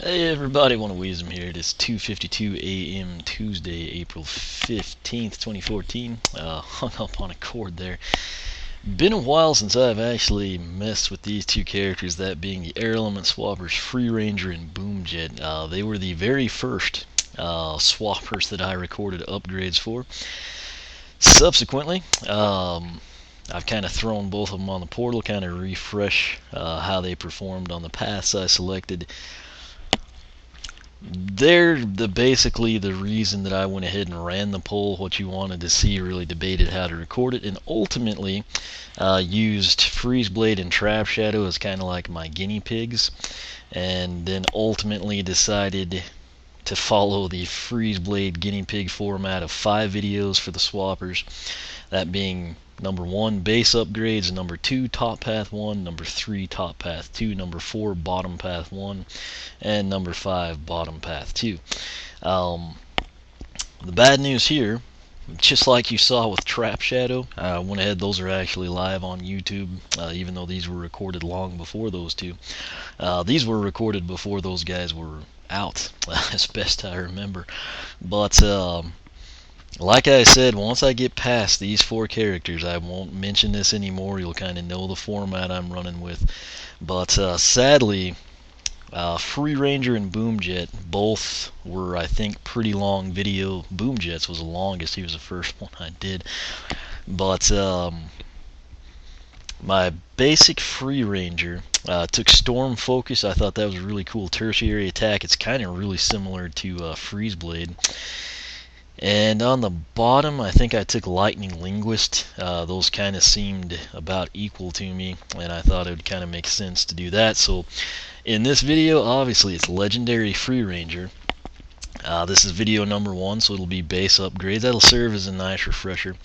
Hey everybody, Wisdom here. It is 2:52 a.m. Tuesday, April 15th, 2014. Hung up on a cord there. Been a while since I've actually messed with these two characters, that being the Air Element Swappers Free Ranger and Boomjet. They were the very first swappers that I recorded upgrades for. Subsequently, I've kind of thrown both of them on the portal, kind of refresh how they performed on the paths I selected. They're basically the reason that I went ahead and ran the poll. What you wanted to see, really debated how to record it, and ultimately used Freeze Blade and Trap Shadow as kind of like my guinea pigs, and then ultimately decided to follow the Freeze Blade guinea pig format of 5 videos for the swappers, that being number 1, base upgrades, number 2, top path 1, number 3, top path 2, number 4, bottom path 1, and number 5, bottom path 2. The bad news here, just like you saw with Trap Shadow, I went ahead, those are actually live on YouTube, even though these were recorded long before those two. These were recorded before those guys were out, as best I remember. But like I said, once I get past these 4 characters, I won't mention this anymore. You'll kind of know the format I'm running with. But sadly, Free Ranger and Boomjet both were, I think, pretty long video. Boomjet's was the longest. He was the first one I did. But my basic Free Ranger took Storm Focus. I thought that was a really cool tertiary attack. It's kind of really similar to Freeze Blade. And on the bottom, I think I took Lightning Linguist. Those kind of seemed about equal to me, and I thought it would kind of make sense to do that. So in this video, obviously it's Legendary Free Ranger. This is video number 1, so it'll be base upgrades. That'll serve as a nice refresher.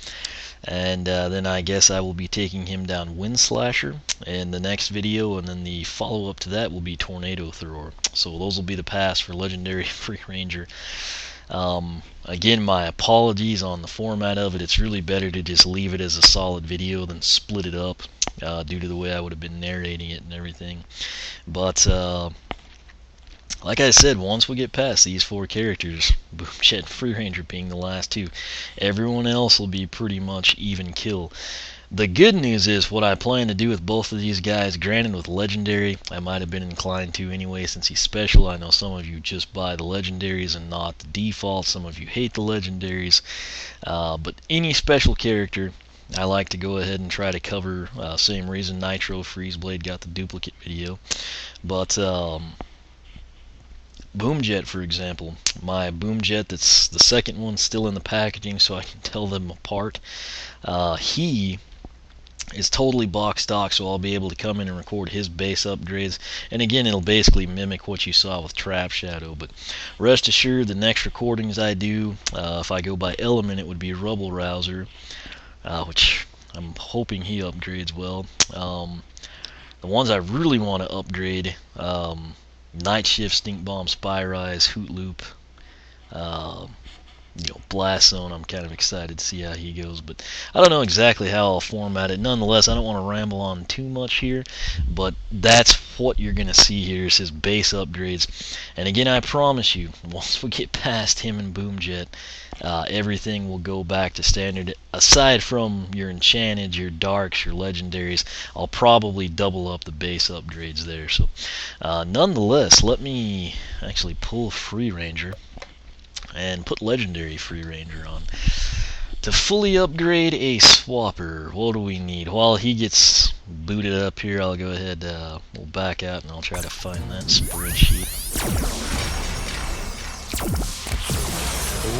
And then I guess I will be taking him down Wind Slasher in the next video, and then the follow-up to that will be Tornado Thrower. So those will be the pass for Legendary Free Ranger. Again, my apologies on the format of it. It's really better to just leave it as a solid video than split it up, due to the way I would have been narrating it and everything. But like I said, once we get past these 4 characters, Boomjet and Free Ranger being the last 2, everyone else will be pretty much even kill. The good news is what I plan to do with both of these guys, granted with Legendary, I might have been inclined to anyway since he's special. I know some of you just buy the Legendaries and not the default. Some of you hate the Legendaries. But any special character, I like to go ahead and try to cover. Same reason Nitro Freeze Blade got the duplicate video. But Boomjet, for example, my Boomjet, that's the second one, still in the packaging so I can tell them apart. He is totally box stock, so I'll be able to come in and record his base upgrades. And again, it'll basically mimic what you saw with Trap Shadow. But rest assured, the next recordings I do, if I go by element, it would be Rubble Rouser, which I'm hoping he upgrades well. The ones I really want to upgrade, Night Shift, Stink Bomb, Spy Rise, Hoot Loop, Blast Zone. I'm kind of excited to see how he goes, but I don't know exactly how I'll format it. Nonetheless, I don't want to ramble on too much here, but that's what you're going to see here, is his base upgrades. And again, I promise you, once we get past him and Boomjet, everything will go back to standard. Aside from your enchanted, your darks, your legendaries, I'll probably double up the base upgrades there. So nonetheless, let me actually pull Free Ranger and put Legendary Free Ranger on. To fully upgrade a swapper, what do we need? While he gets booted up here, I'll go ahead, we'll back out and I'll try to find that spreadsheet.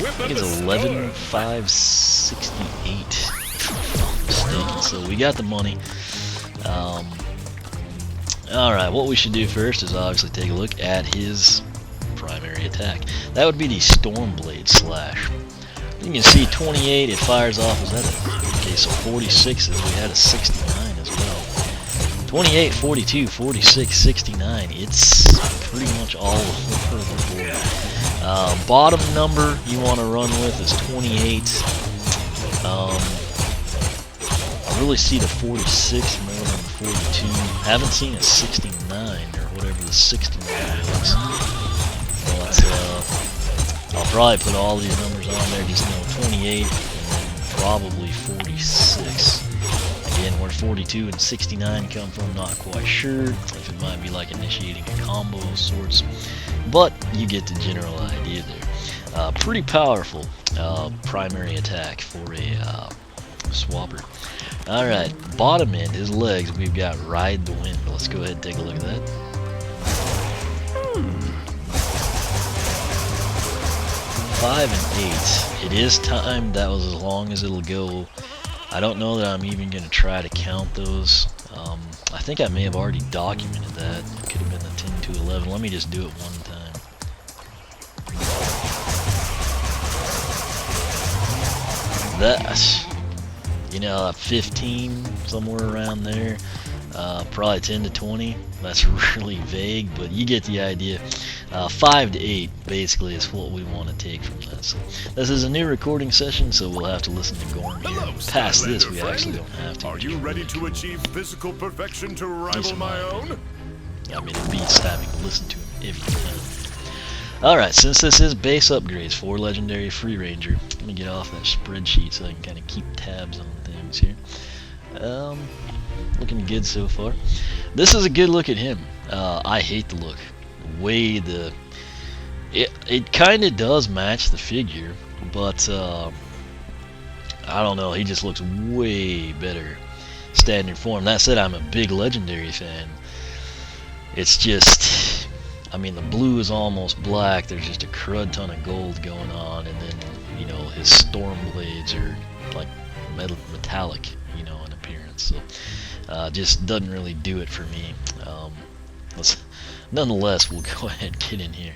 I think it's 11,568, if I'm not mistaken. So we got the money. Alright, what we should do first is obviously take a look at his primary attack. That would be the Stormblade Slash. You can see 28, it fires off. Was that okay, so 46s, we had a 69 as well. 28, 42, 46, 69. It's pretty much all over the board. Bottom number you want to run with is 28. I really see the 46 more than the 42. Haven't seen a 69 or whatever the 69 is. but I'll probably put all these numbers on there. Just know 28 and then probably 46. Again, where 42 and 69 come from, not quite sure. If it might be like initiating a combo of sorts, but you get the general idea there. Pretty powerful primary attack for a swapper. Alright, bottom end, his legs, we've got Ride the Wind. Let's go ahead and take a look at that. 5 and 8. It is timed. That was as long as it'll go. I don't know that I'm even going to try to count those. I think I may have already documented that. It could have been the 10 to 11. Let me just do it one time. That's, you know, 15, somewhere around there. Probably 10 to 20. That's really vague, but you get the idea. 5 to 8 basically is what we want to take from that. So this is a new recording session, so we'll have to listen to Gorm here. Past this, we actually don't have to. Are you ready to achieve physical perfection to rival my own? I mean, it beats having to listen to him every time. Alright, since this is base upgrades for Legendary Free Ranger, let me get off that spreadsheet so I can kind of keep tabs on things here. Looking good so far. This is a good look at him. I hate the look. It kind of does match the figure, but I don't know, he just looks way better standard form. That said, I'm a big Legendary fan. It's just, I mean, the blue is almost black. There's just a crud ton of gold going on, and then, you know, his storm blades are like metallic, you know, in appearance. So just doesn't really do it for me. Nonetheless, we'll go ahead and get in here.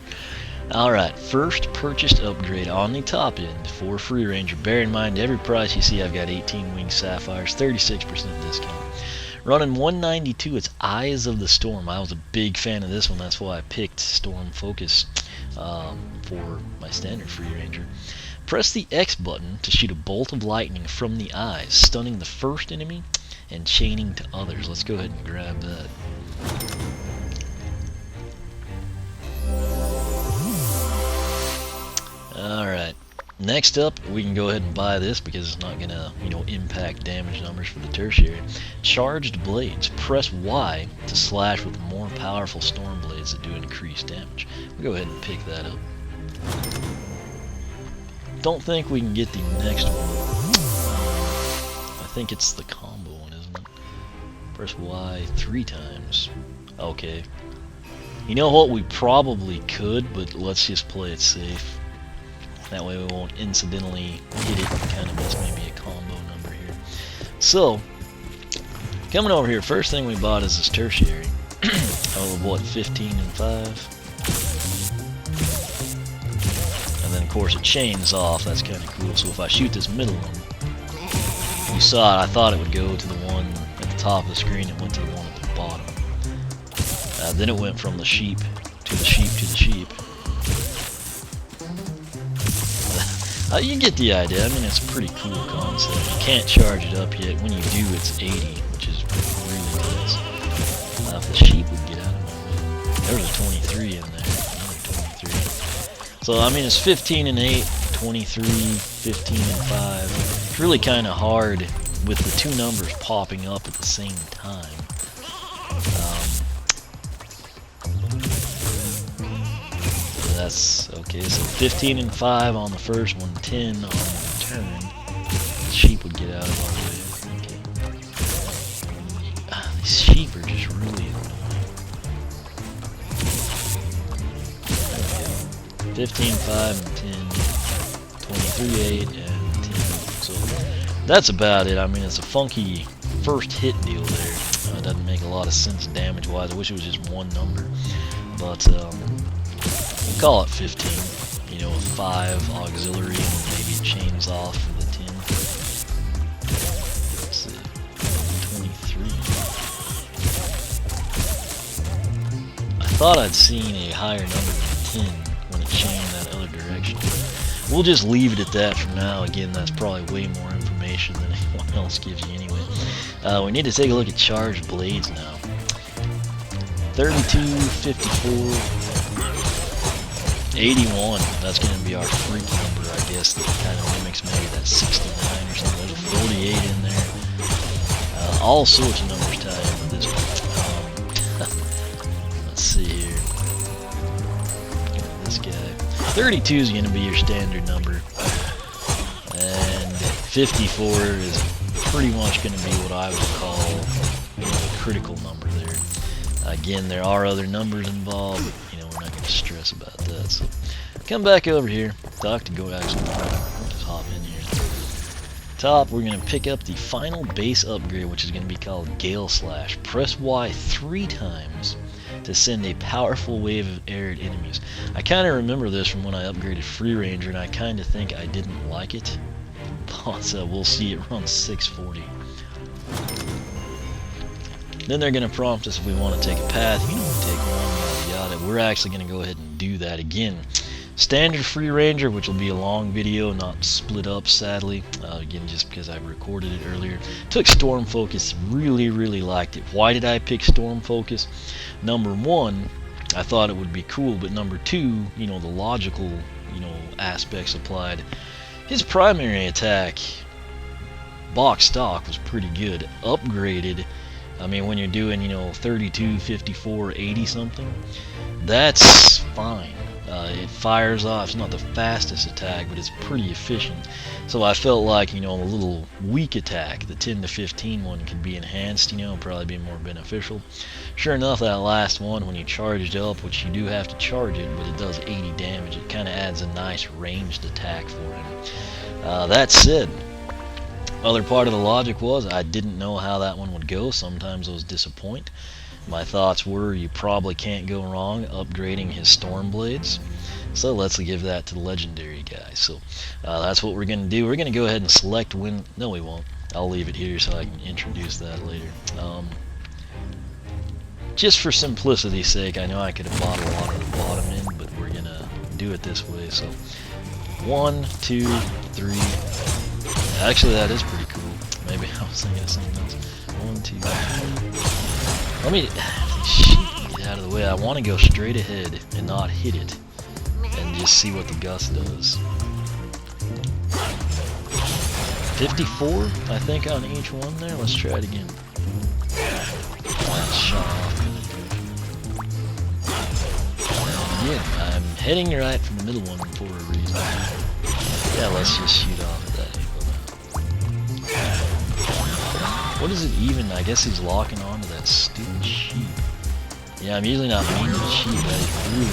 Alright, first purchased upgrade on the top end for Free Ranger. Bear in mind, every price you see, I've got 18 Wing Sapphires, 36% discount. Running 192, it's Eyes of the Storm. I was a big fan of this one, that's why I picked Storm Focus for my standard Free Ranger. Press the X button to shoot a bolt of lightning from the eyes, stunning the first enemy and chaining to others. Let's go ahead and grab that. Alright, next up, we can go ahead and buy this because it's not going to, you know, impact damage numbers for the tertiary. Charged Blades. Press Y to slash with more powerful storm blades that do increased damage. We'll go ahead and pick that up. Don't think we can get the next one. I think it's the combo one, isn't it? Press Y 3 times. Okay. You know what, we probably could, but let's just play it safe. That way we won't incidentally hit it and kind of miss maybe a combo number here. So, coming over here, first thing we bought is this tertiary. Oh, what, 15 and 5? And then of course it chains off, that's kind of cool. So if I shoot this middle one, you saw it, I thought it would go to the one at the top of the screen, it went to the one at the bottom. Then it went from the sheep to the sheep to the sheep. You get the idea. I mean, it's a pretty cool concept. You can't charge it up yet. When you do, it's 80, which is really nice. If the sheep would get out of my way. There's a 23 in there. Another 23. So, I mean, it's 15 and 8, 23, 15 and 5. It's really kind of hard with the two numbers popping up at the same time. That's okay, so 15 and 5 on the first one, 10 on the turn. The sheep would get out of our way. Okay. These sheep are just really annoying. Okay. 15, 5, and 10. 23, 8, and 10. So that's about it. I mean, it's a funky first hit deal there. It doesn't make a lot of sense damage-wise. I wish it was just one number. But, we'll call it 15, you know, with 5 auxiliary, and maybe it chains off for the 10. Let's see, 23. I thought I'd seen a higher number than 10 when it chained that other direction. We'll just leave it at that for now. Again, that's probably way more information than anyone else gives you anyway. We need to take a look at Charged Blades now. 32, 54... 81, that's going to be our freak number, I guess, that kind of mimics maybe that 69 or something. There's a 48 in there. All sorts of numbers tie into this one. Let's see here. This guy. 32 is going to be your standard number. And 54 is pretty much going to be what I would call, the critical number there. Again, there are other numbers involved, but we're not going to stress about that. So come back over here, talk to Go. Actually, just hop in here. Top, we're going to pick up the final base upgrade, which is going to be called Gale Slash. Press Y 3 times to send a powerful wave of air at enemies. I kind of remember this from when I upgraded Free Ranger, and I kind of think I didn't like it. But we'll see, it runs 640. Then they're going to prompt us if we want to take a path, take one, yada yada. We're actually going to go ahead and do that again. Standard Free Ranger, which will be a long video, not split up sadly, again just because I recorded it earlier. Took Storm Focus, really liked it. Why did I pick Storm Focus? Number one, I thought it would be cool, but number two, the logical aspects applied. His primary attack, box stock, was pretty good. Upgraded, I mean, when you're doing 32, 54, 80 something, that's fine. It fires off. It's not the fastest attack, but it's pretty efficient. So I felt like, a little weak attack, the 10 to 15 one, could be enhanced, probably be more beneficial. Sure enough, that last one, when you charged up, which you do have to charge it, but it does 80 damage, it kind of adds a nice ranged attack for him. That said, other part of the logic was I didn't know how that one would go. Sometimes those disappoint. My thoughts were you probably can't go wrong upgrading his Storm Blades. So let's give that to the legendary guy. So that's what we're going to do. We're going to go ahead and select win. No, we won't. I'll leave it here so I can introduce that later. Just for simplicity's sake, I know I could have bought a lot of the bottom end, but we're going to do it this way. So 1, 2, 3. Actually, that is pretty cool. Maybe I was thinking of something else. 1, 2, 3. Let me get out of the way. I want to go straight ahead and not hit it, and just see what the gust does. 54, I think, on each one there. Let's try it again. Shot off. Again, I'm heading right from the middle one for a reason. Yeah, let's just shoot off of that. What is it even? I guess he's locking on to that stupid sheep. Yeah, I'm usually not mean to the sheep. That is really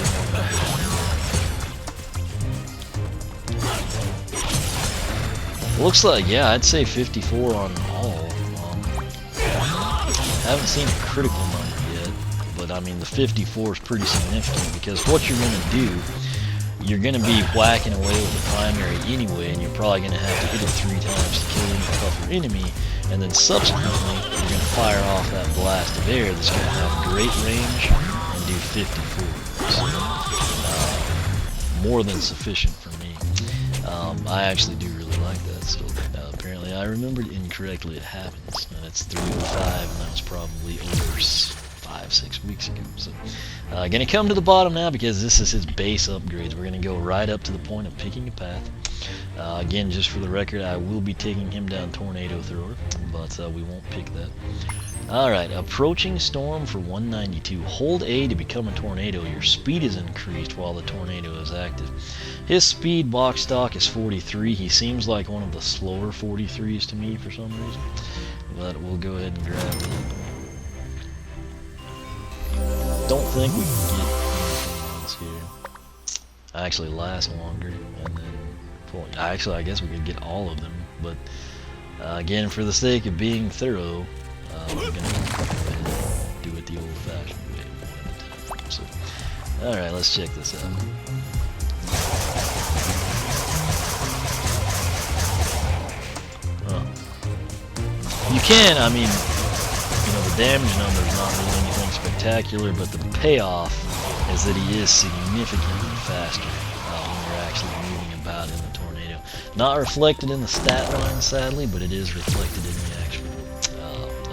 annoying. Looks like, yeah, I'd say 54 on all. I haven't seen a critical number yet, but I mean the 54 is pretty significant because what you're going to do, you're going to be whacking away with the primary anyway, and you're probably going to have to hit it 3 times to kill any tougher enemy. And then subsequently, you're going to fire off that blast of air that's going to have great range and do 54. So, more than sufficient for me. I actually do really like that. So apparently, I remembered incorrectly. It happens. It's 305, and that was probably over 5-6 weeks ago. So, going to come to the bottom now because this is his base upgrades. We're going to go right up to the point of picking a path. Again, just for the record, I will be taking him down Tornado Thrower, but we won't pick that. Alright, approaching storm for 192. Hold A to become a tornado. Your speed is increased while the tornado is active. His speed box stock is 43. He seems like one of the slower 43s to me for some reason, but we'll go ahead and grab that. Don't think we can get anything else here. Actually lasts longer, and then actually I guess we could get all of them, but again, for the sake of being thorough, we're going to go ahead and do it the old-fashioned way, one at a time. So, alright, let's check this out. You can, I mean, the damage number is not really anything spectacular, but the payoff is that he is significantly faster when you're actually moving about in the tornado. Not reflected in the stat line, sadly, but it is reflected in the actual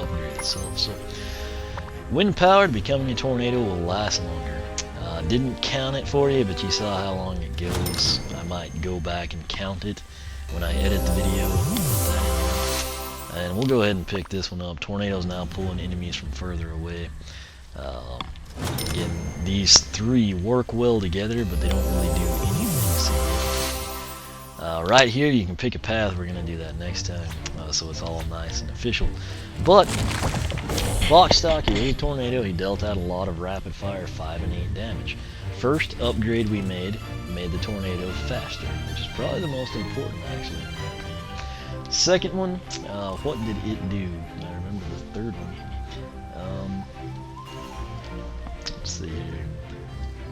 upgrade itself. So, wind powered, becoming a tornado will last longer. didn't count it for you, but you saw how long it goes. I might go back and count it when I edit the video. And we'll go ahead and pick this one up. Tornado's now pulling enemies from further away. Again, these three work well together, but they don't really do anything significant. Right here, you can pick a path. We're going to do that next time, so it's all nice and official. But Box stock, he was a tornado. He dealt out a lot of rapid fire 5 and 8 damage. First upgrade we made the tornado faster, which is probably the most important actually. Second one, what did it do? I remember the third one. Let's see here.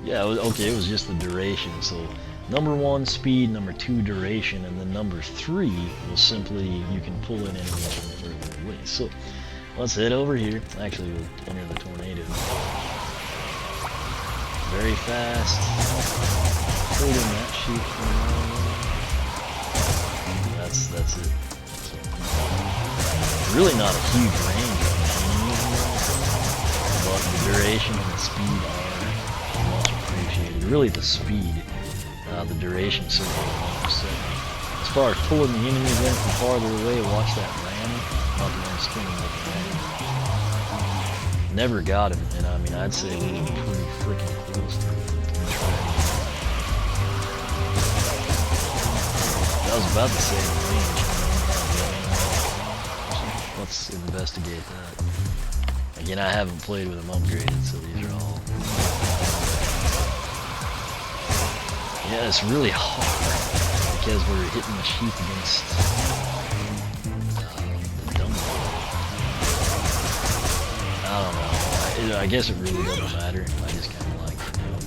Yeah, it was just the duration. So number 1 speed, number 2 duration, and then number 3 was simply you can pull in enemies from further away. So let's head over here. Actually, we'll enter the tornado. Very fast. Holding that shoot for a while. That's it. So, really not a huge range on the enemies, but the duration and the speed are much appreciated. Really the speed. The duration certainly 100%. As far as pulling the enemies in from farther away, watch that ram. Not the one spinning looking at him. Never got him, and I mean, I'd say we were pretty freaking close to it. That was about the same range. Let's investigate that. Again, I haven't played with them upgraded, so these are all... Yeah, it's really hard because we're hitting the sheep against the dumbbell. I don't know. I guess it really doesn't matter. I just kind of like to know.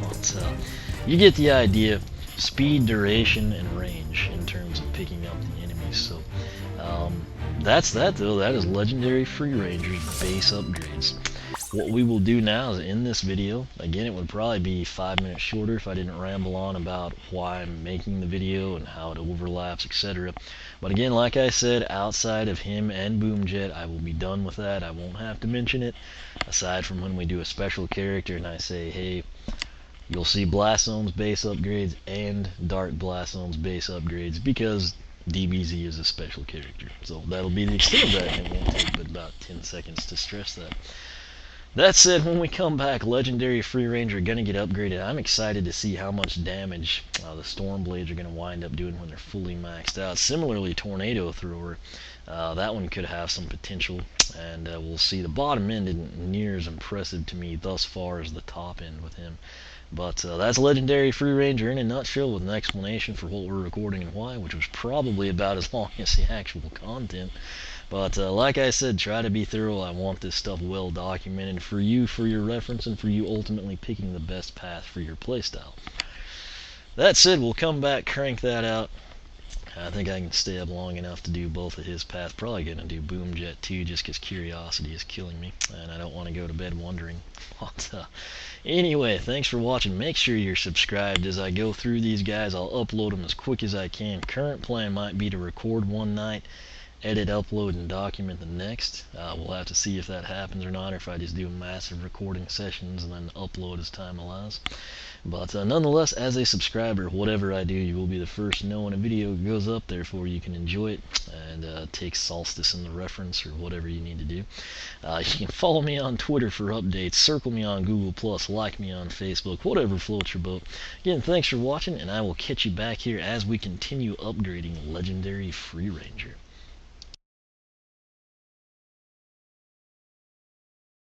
But, you get the idea. Speed, duration, and range in terms of picking up the enemies. So that's that though. That is Legendary Free Rangers base upgrades. What we will do now is in this video, again it would probably be 5 minutes shorter if I didn't ramble on about why I'm making the video and how it overlaps, etc. But again, like I said, outside of him and Boomjet, I will be done with that. I won't have to mention it, aside from when we do a special character and I say, hey, you'll see Blast Zone's base upgrades and Dark Blast Zone's base upgrades because DBZ is a special character. So that'll be the extent of that, and it won't take but about 10 seconds to stress that. That said, when we come back, Legendary Free Ranger are going to get upgraded. I'm excited to see how much damage the Storm Blades are going to wind up doing when they're fully maxed out. Similarly, Tornado Thrower, that one could have some potential, and we'll see. The bottom end isn't near as impressive to me thus far as the top end with him. But that's Legendary Free Ranger in a nutshell with an explanation for what we're recording and why, which was probably about as long as the actual content. But like I said, try to be thorough. I want this stuff well documented for you, for your reference, and for you ultimately picking the best path for your playstyle. That said, we'll come back, crank that out. I think I can stay up long enough to do both of his paths. Probably going to do Boomjet too, just because curiosity is killing me, and I don't want to go to bed wondering. But anyway, thanks for watching. Make sure you're subscribed. As I go through these guys, I'll upload them as quick as I can. Current plan might be to record one night, edit, upload, and document the next. We'll have to see if that happens or not, or if I just do massive recording sessions and then upload as time allows. But nonetheless, as a subscriber, whatever I do, you will be the first to know when a video goes up, therefore you can enjoy it and take Solstice in the reference or whatever you need to do. You can follow me on Twitter for updates, circle me on Google+, like me on Facebook, whatever floats your boat. Again, thanks for watching, and I will catch you back here as we continue upgrading Legendary Free Ranger.